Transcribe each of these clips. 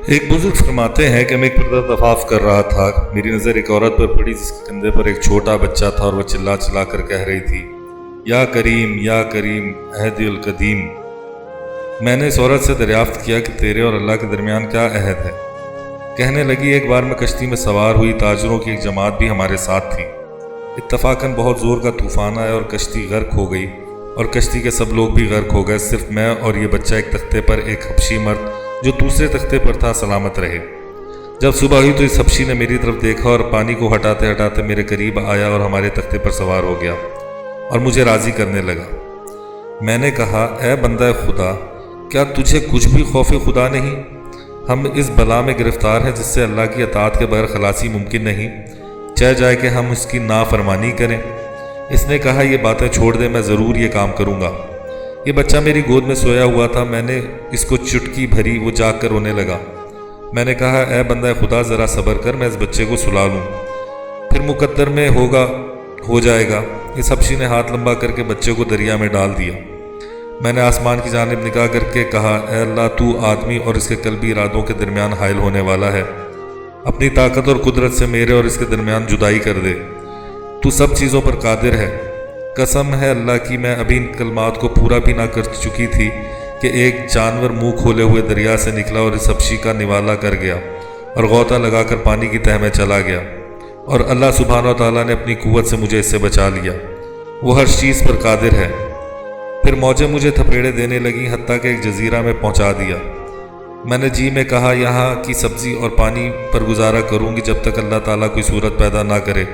ایک بزرگ فرماتے ہیں کہ میں ایک پردہ طواف کر رہا تھا، میری نظر ایک عورت پر پڑی جس کے کندھے پر ایک چھوٹا بچہ تھا اور وہ چلا چلا کر کہہ رہی تھی، یا کریم عہد القدیم۔ میں نے اس عورت سے دریافت کیا کہ تیرے اور اللہ کے درمیان کیا عہد ہے؟ کہنے لگی، ایک بار میں کشتی میں سوار ہوئی، تاجروں کی ایک جماعت بھی ہمارے ساتھ تھی۔ اتفاقاً بہت زور کا طوفان آیا اور کشتی غرق ہو گئی اور کشتی کے سب لوگ بھی غرق ہو گئے، صرف میں اور یہ بچہ ایک تختے پر، ایک حبشی مرد جو دوسرے تختے پر تھا سلامت رہے۔ جب صبح ہوئی تو اس حبشی نے میری طرف دیکھا اور پانی کو ہٹاتے ہٹاتے میرے قریب آیا اور ہمارے تختے پر سوار ہو گیا اور مجھے راضی کرنے لگا۔ میں نے کہا، اے بندہ خدا، کیا تجھے کچھ بھی خوف خدا نہیں؟ ہم اس بلا میں گرفتار ہیں جس سے اللہ کی اطاعت کے بغیر خلاصی ممکن نہیں، چاہے جائے کہ ہم اس کی نافرمانی کریں۔ اس نے کہا، یہ باتیں چھوڑ دے، میں ضرور یہ کام کروں گا۔ یہ بچہ میری گود میں سویا ہوا تھا، میں نے اس کو چٹکی بھری، وہ جاگ کر رونے لگا۔ میں نے کہا، اے بندہ خدا، ذرا صبر کر، میں اس بچے کو سلا لوں، پھر مقدر میں ہو جائے گا۔ اس حبشی نے ہاتھ لمبا کر کے بچے کو دریا میں ڈال دیا۔ میں نے آسمان کی جانب نگاہ کر کے کہا، اے اللہ، تو آدمی اور اس کے قلبی ارادوں کے درمیان حائل ہونے والا ہے، اپنی طاقت اور قدرت سے میرے اور اس کے درمیان جدائی کر دے۔ تو سب چیزوں پر قادر ہے۔ قسم ہے اللہ کی، میں ابھی ان کلمات کو پورا بھی نہ کر چکی تھی کہ ایک جانور منہ کھولے ہوئے دریا سے نکلا اور اس حبشی کا نوالا کر گیا اور غوطہ لگا کر پانی کی تہہ میں چلا گیا، اور اللہ سبحانہ و تعالیٰ نے اپنی قوت سے مجھے اس سے بچا لیا۔ وہ ہر چیز پر قادر ہے۔ پھر موجیں مجھے تھپیڑے دینے لگیں، حتیٰ کہ ایک جزیرہ میں پہنچا دیا۔ میں نے جی میں کہا، یہاں کی سبزی اور پانی پر گزارا کروں گی جب تک اللہ تعالیٰ کوئی صورت پیدا نہ کرے،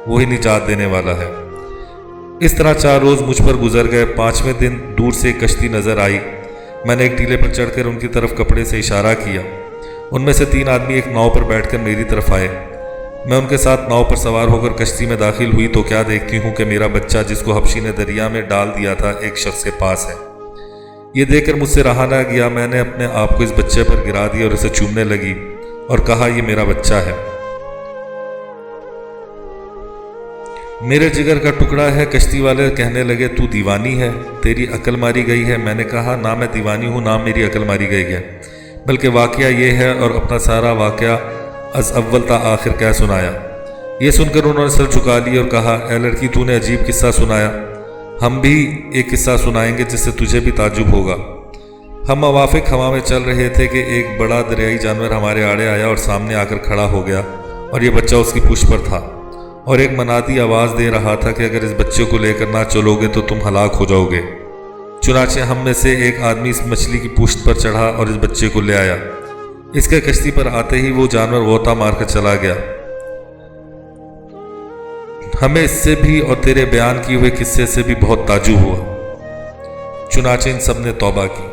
وہی نجات دینے والا ہے۔ اس طرح 4 روز مجھ پر گزر گئے۔ 5ویں دن دور سے ایک کشتی نظر آئی۔ میں نے ایک ٹیلے پر چڑھ کر ان کی طرف کپڑے سے اشارہ کیا۔ ان میں سے 3 آدمی ایک ناؤ پر بیٹھ کر میری طرف آئے۔ میں ان کے ساتھ ناؤ پر سوار ہو کر کشتی میں داخل ہوئی تو کیا دیکھتی ہوں کہ میرا بچہ، جس کو حبشی نے دریا میں ڈال دیا تھا، ایک شخص کے پاس ہے۔ یہ دیکھ کر مجھ سے رہا نہ گیا۔ میں نے اپنے آپ کو اس بچے پر گرا دیا اور اسے چومنے لگی اور کہا، یہ میرا بچہ ہے، میرے جگر کا ٹکڑا ہے۔ کشتی والے کہنے لگے، تو دیوانی ہے، تیری عقل ماری گئی ہے۔ میں نے کہا، نہ میں دیوانی ہوں، نہ میری عقل ماری گئی ہے، بلکہ واقعہ یہ ہے، اور اپنا سارا واقعہ از اول تا آخر کہہ سنایا۔ یہ سن کر انہوں نے سر جھکا لی اور کہا، اے لڑکی، تو نے عجیب قصہ سنایا، ہم بھی ایک قصہ سنائیں گے جس سے تجھے بھی تعجب ہوگا۔ ہم موافق ہوا میں چل رہے تھے کہ ایک بڑا دریائی جانور ہمارے آڑے آیا اور سامنے آ کر کھڑا ہو گیا، اور یہ بچہ اس کی پشت پر تھا، اور ایک منادی آواز دے رہا تھا کہ اگر اس بچے کو لے کر نہ چلو گے تو تم ہلاک ہو جاؤ گے۔ چنانچہ ہم میں سے ایک آدمی اس مچھلی کی پشت پر چڑھا اور اس بچے کو لے آیا۔ اس کے کشتی پر آتے ہی وہ جانور غوطہ مار کر چلا گیا۔ ہمیں اس سے بھی اور تیرے بیان کیے ہوئے قصے سے بھی بہت تعجب ہوا، چنانچہ ان سب نے توبہ کی۔